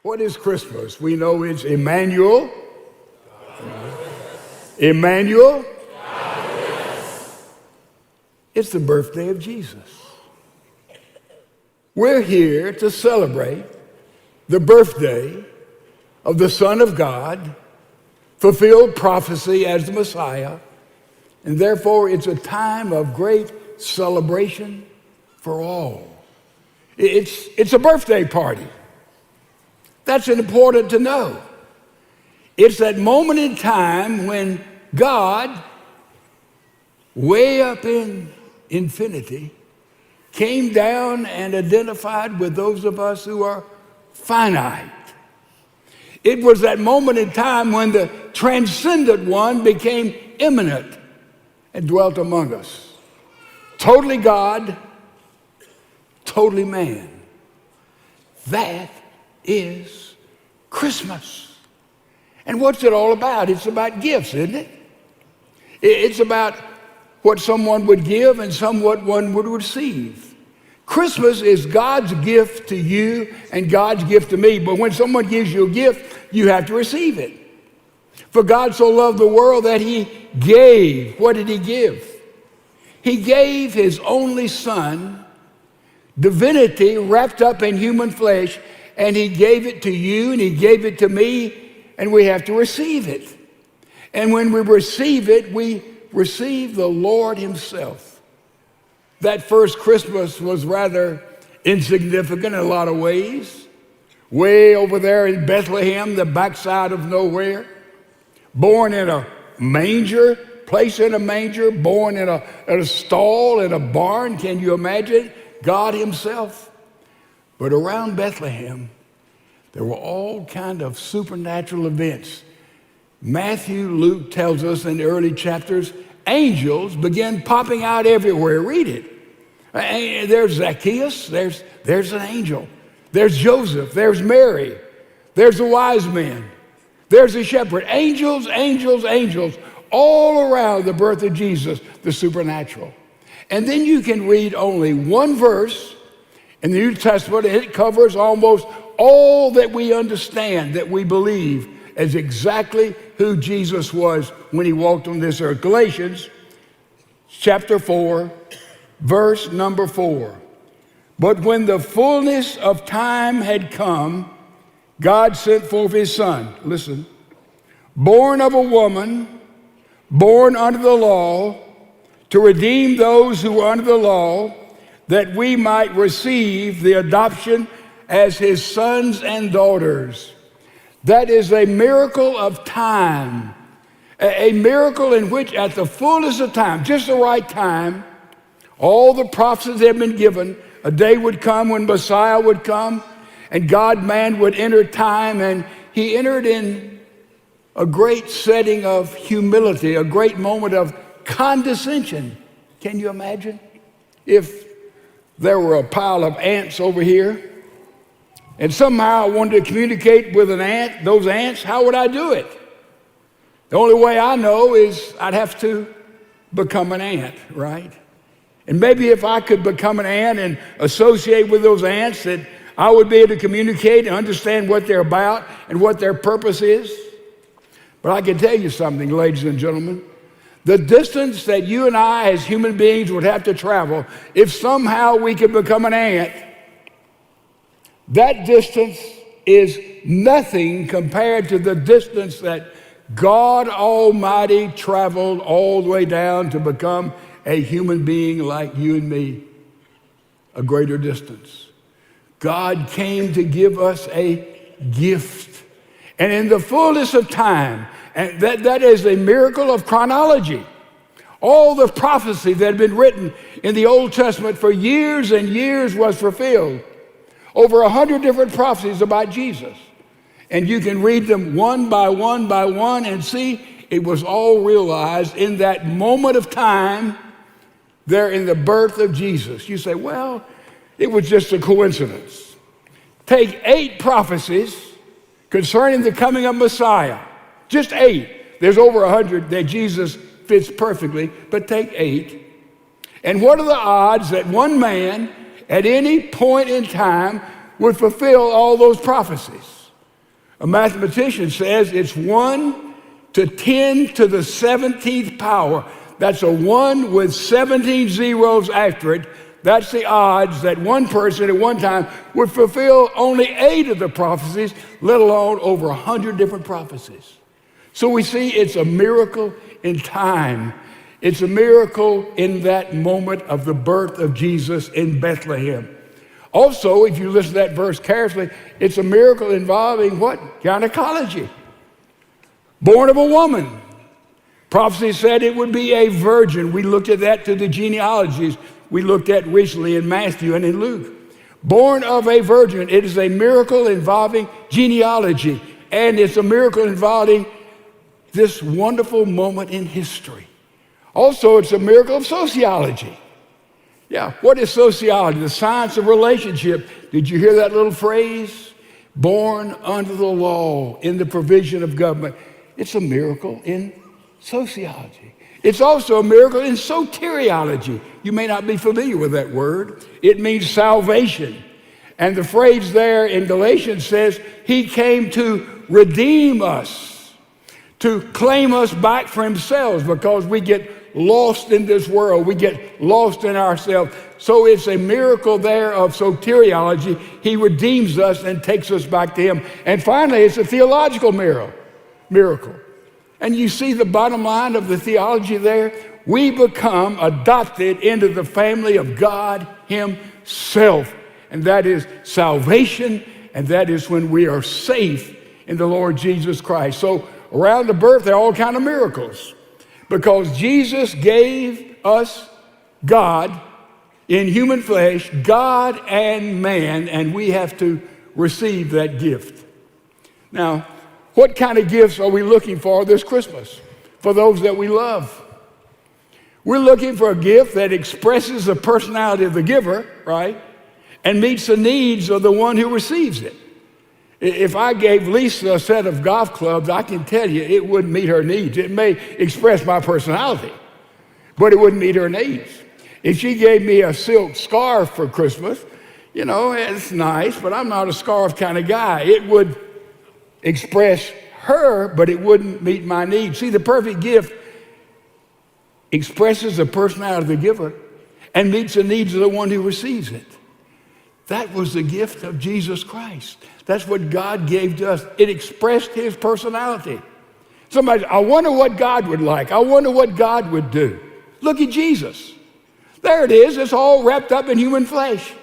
What is Christmas? We know it's Emmanuel. Emmanuel. It's the birthday of Jesus. We're here to celebrate the birthday of the Son of God, fulfilled prophecy as the Messiah, and therefore it's a time of great celebration for all. It's a birthday party. That's important to know. It's that moment in time when God, way up in infinity, came down and identified with those of us who are finite. It was that moment in time when the transcendent one became immanent and dwelt among us. Totally God, totally man. That is Christmas. And what's it all about? It's about gifts, isn't it? It's about what someone would give and somewhat one would receive. Christmas is God's gift to you and God's gift to me. But when someone gives you a gift, you have to receive it. For God so loved the world that he gave. What did he give? He gave his only Son, divinity wrapped up in human flesh, and he gave it to you and he gave it to me, and we have to receive it. And when we receive it, we receive the Lord himself. That first Christmas was rather insignificant in a lot of ways. Way over there in Bethlehem, the backside of nowhere. Born in a manger, placed in a manger, born in a stall, in a barn. Can you imagine? God himself. But around Bethlehem, there were all kind of supernatural events. Matthew, Luke tells us in the early chapters, angels began popping out everywhere. Read it. There's Zacchaeus, there's an angel. There's Joseph, there's Mary, there's the wise men, there's the shepherd. Angels, angels, angels, all around the birth of Jesus, the supernatural. And then you can read only one verse in the New Testament, and it covers almost all that we understand, that we believe as exactly who Jesus was when he walked on this earth. Galatians chapter 4, verse number 4. But when the fullness of time had come, God sent forth his Son, listen, born of a woman, born under the law, to redeem those who were under the law, that we might receive the adoption as his sons and daughters. That is a miracle of time, a miracle in which at the fullness of time, just the right time, all the prophecies have been given. A day would come when Messiah would come and God-man would enter time, and he entered in a great setting of humility, a great moment of condescension. Can you imagine? If there were a pile of ants over here, and somehow I wanted to communicate with an ant, those ants, how would I do it? The only way I know is I'd have to become an ant, right? And maybe if I could become an ant and associate with those ants, that I would be able to communicate and understand what they're about and what their purpose is. But I can tell you something, ladies and gentlemen. The distance that you and I as human beings would have to travel, if somehow we could become an ant, that distance is nothing compared to the distance that God Almighty traveled all the way down to become a human being like you and me, a greater distance. God came to give us a gift. And in the fullness of time, and that is a miracle of chronology. All the prophecy that had been written in the Old Testament for years and years was fulfilled. Over 100 different prophecies about Jesus. And you can read them one by one by one and see it was all realized in that moment of time there in the birth of Jesus. You say, well, it was just a coincidence. Take 8 prophecies concerning the coming of Messiah. Just 8. There's over 100 that Jesus fits perfectly, but take 8. And what are the odds that one man at any point in time would fulfill all those prophecies? A mathematician says it's 1 to 10 to the 17th power. That's a 1 with 17 zeros after it. That's the odds that one person at one time would fulfill only 8 of the prophecies, let alone over 100 different prophecies. So we see it's a miracle in time. It's a miracle in that moment of the birth of Jesus in Bethlehem. Also, if you listen to that verse carefully, it's a miracle involving what? Gynecology. Born of a woman. Prophecy said it would be a virgin. We looked at that to the genealogies we looked at recently in Matthew and in Luke. Born of a virgin. It is a miracle involving genealogy. And it's a miracle involving this wonderful moment in history. Also, it's a miracle of sociology. Yeah, what is sociology? The science of relationship. Did you hear that little phrase? Born under the law, in the provision of government. It's a miracle in sociology. It's also a miracle in soteriology. You may not be familiar with that word. It means salvation. And the phrase there in Galatians says, he came to redeem us, to claim us back for himself, because we get lost in this world. We get lost in ourselves. So it's a miracle there of soteriology. He redeems us and takes us back to him. And finally, it's a theological miracle. And you see the bottom line of the theology there? We become adopted into the family of God himself. And that is salvation, and that is when we are safe in the Lord Jesus Christ. So around the birth, there are all kinds of miracles, because Jesus gave us God in human flesh, God and man, and we have to receive that gift. Now, what kind of gifts are we looking for this Christmas for those that we love? We're looking for a gift that expresses the personality of the giver, right? And meets the needs of the one who receives it. If I gave Lisa a set of golf clubs, I can tell you it wouldn't meet her needs. It may express my personality, but it wouldn't meet her needs. If she gave me a silk scarf for Christmas, you know, it's nice, but I'm not a scarf kind of guy. It would express her, but it wouldn't meet my needs. See, the perfect gift expresses the personality of the giver and meets the needs of the one who receives it. That was the gift of Jesus Christ. That's what God gave to us. It expressed his personality. Somebody, I wonder what God would like. I wonder what God would do. Look at Jesus. There it is. It's all wrapped up in human flesh.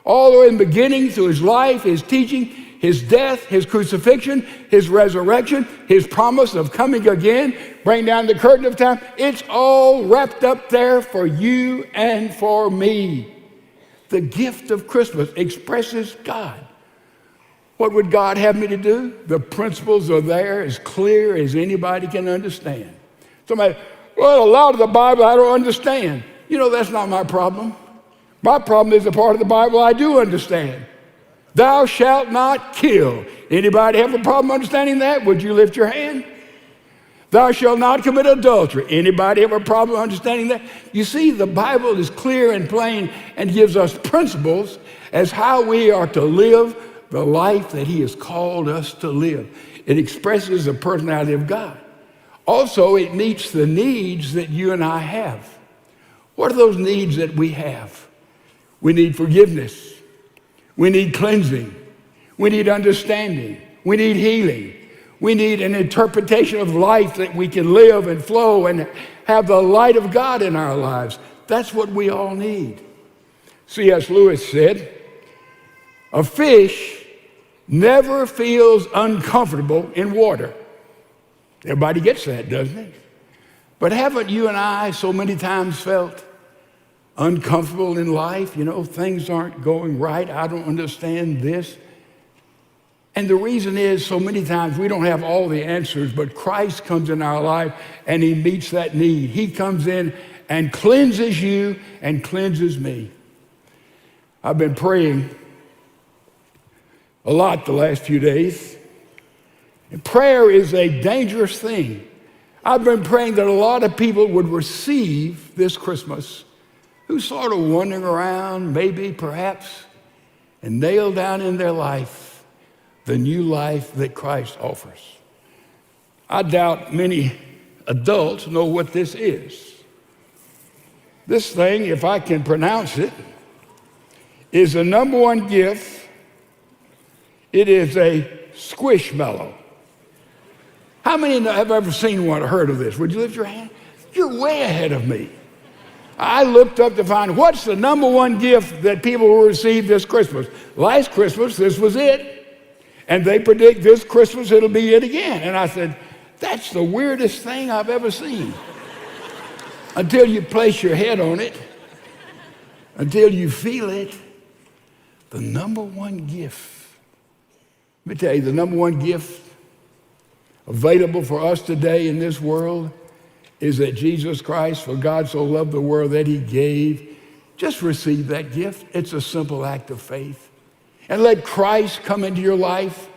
All the way in the beginning, through his life, his teaching, his death, his crucifixion, his resurrection, his promise of coming again, bring down the curtain of time. It's all wrapped up there for you and for me. The gift of Christmas expresses God. What would God have me to do? The principles are there as clear as anybody can understand. Somebody, well, a lot of the Bible I don't understand. You know, that's not my problem. My problem is the part of the Bible I do understand. Thou shalt not kill. Anybody have a problem understanding that? Would you lift your hand? Thou shalt not commit adultery. Anybody have a problem understanding that? You see, the Bible is clear and plain and gives us principles as how we are to live the life that he has called us to live. It expresses the personality of God. Also, it meets the needs that you and I have. What are those needs that we have? We need forgiveness. We need cleansing. We need understanding. We need healing. We need an interpretation of life that we can live and flow and have the light of God in our lives. That's what we all need. C.S. Lewis said, a fish never feels uncomfortable in water. Everybody gets that, doesn't it? But haven't you and I so many times felt uncomfortable in life? You know, things aren't going right. I don't understand this. And the reason is, so many times we don't have all the answers, but Christ comes in our life and he meets that need. He comes in and cleanses you and cleanses me. I've been praying a lot the last few days. And prayer is a dangerous thing. I've been praying that a lot of people would receive this Christmas who's sort of wandering around, maybe, perhaps, and nailed down in their life the new life that Christ offers. I doubt many adults know what this is. This thing, if I can pronounce it, is the number one gift. It is a squishmallow. How many have ever seen one or heard of this? Would you lift your hand? You're way ahead of me. I looked up to find what's the number one gift that people will receive this Christmas. Last Christmas, this was it. And they predict this Christmas, it'll be it again. And I said, that's the weirdest thing I've ever seen. Until you place your head on it, until you feel it, the number one gift. Let me tell you, the number one gift available for us today in this world is that Jesus Christ, for God so loved the world that he gave. Just receive that gift. It's a simple act of faith. And let Christ come into your life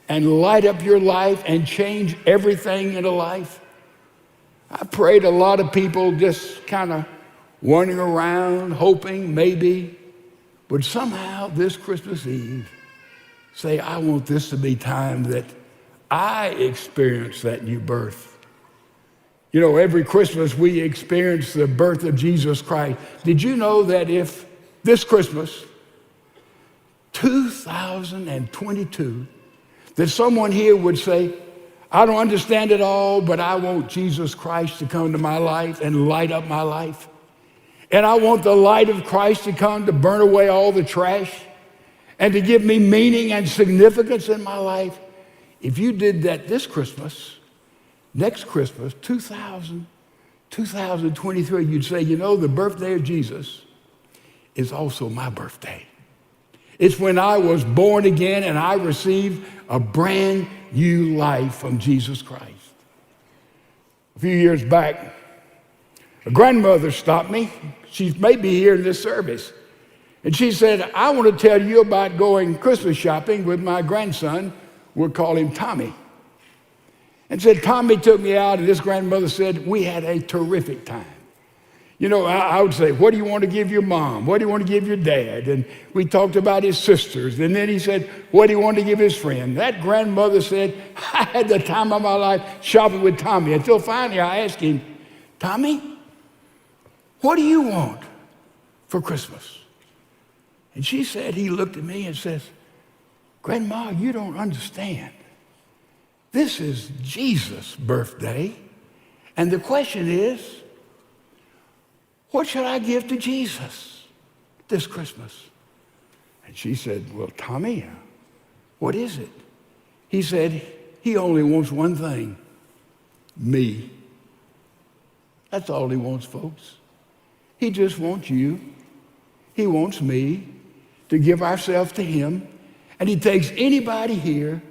and light up your life and change everything in a life. I prayed a lot of people just kind of wandering around, hoping maybe, but somehow this Christmas Eve, say, I want this to be time that I experience that new birth. You know, every Christmas we experience the birth of Jesus Christ. Did you know that if this Christmas, 2022, that someone here would say, I don't understand it all, but I want Jesus Christ to come to my life and light up my life. And I want the light of Christ to come to burn away all the trash and to give me meaning and significance in my life. If you did that this Christmas, next Christmas, 2023, you'd say, you know, the birthday of Jesus is also my birthday. It's when I was born again and I received a brand new life from Jesus Christ. A few years back, a grandmother stopped me. She may be here in this service. And she said, I want to tell you about going Christmas shopping with my grandson. We'll call him Tommy. And said, Tommy took me out, and this grandmother said, we had a terrific time. You know, I would say, what do you want to give your mom? What do you want to give your dad? And we talked about his sisters. And then he said, what do you want to give his friend? That grandmother said, I had the time of my life shopping with Tommy. Until finally I asked him, Tommy, what do you want for Christmas? And she said, he looked at me and says, Grandma, you don't understand. This is Jesus' birthday. And the question is, what should I give to Jesus this Christmas? And she said, well, Tommy, what is it? He said, he only wants one thing, me. That's all he wants, folks. He just wants you. He wants me to give ourselves to him. And he takes anybody here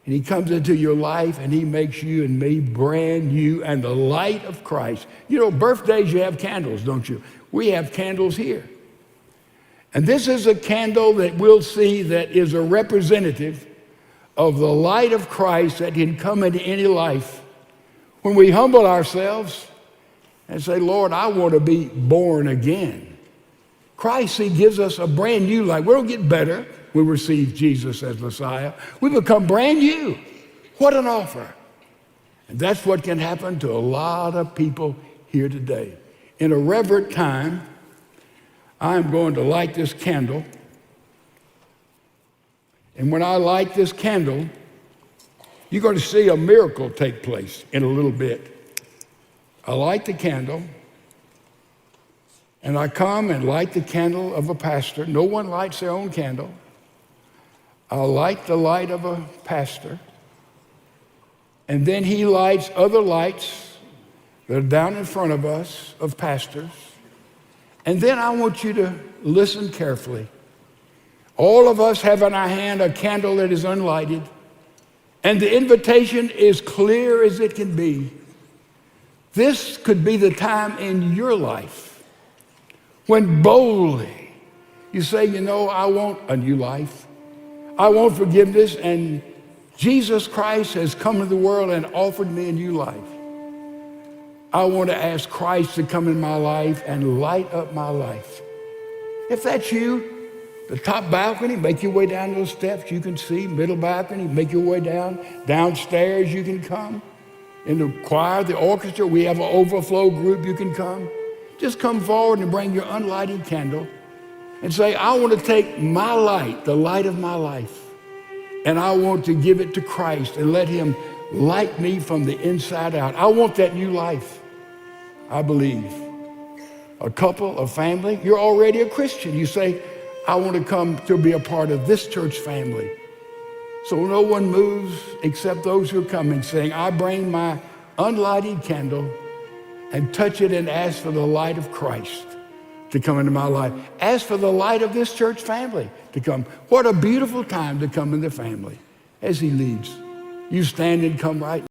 and he comes into your life and he makes you and me brand new and the light of Christ. You know, birthdays, you have candles, don't you? We have candles here. And this is a candle that we'll see that is a representative of the light of Christ that can come into any life. When we humble ourselves and say, Lord, I want to be born again. Christ, he gives us a brand new life. We don't get better. We receive Jesus as Messiah. We become brand new. What an offer. And that's what can happen to a lot of people here today. In a reverent time, I'm going to light this candle. And when I light this candle, you're going to see a miracle take place in a little bit. I light the candle, and I come and light the candle of a pastor. No one lights their own candle. I'll light the light of a pastor, and then he lights other lights that are down in front of us of pastors. And then I want you to listen carefully. All of us have in our hand a candle that is unlighted, and the invitation is clear as it can be. This could be the time in your life when boldly you say, you know, I want a new life. I want forgiveness, and Jesus Christ has come into the world and offered me a new life. I want to ask Christ to come in my life and light up my life. If that's you, The top balcony, make your way down those steps, you can see. Middle balcony, make your way down. Downstairs, you can come. In the choir, the orchestra, we have an overflow group, you can come. Just come forward and bring your unlighted candle and say, I want to take my light, the light of my life, and I want to give it to Christ and let him light me from the inside out. I want that new life. I believe. A couple, a family, you're already a Christian. You say, I want to come to be a part of this church family. So no one moves except those who are coming, saying, I bring my unlighted candle and touch it and ask for the light of Christ to come into my life. Ask for the light of this church family to come. What a beautiful time to come in the family as he leads. You stand and come right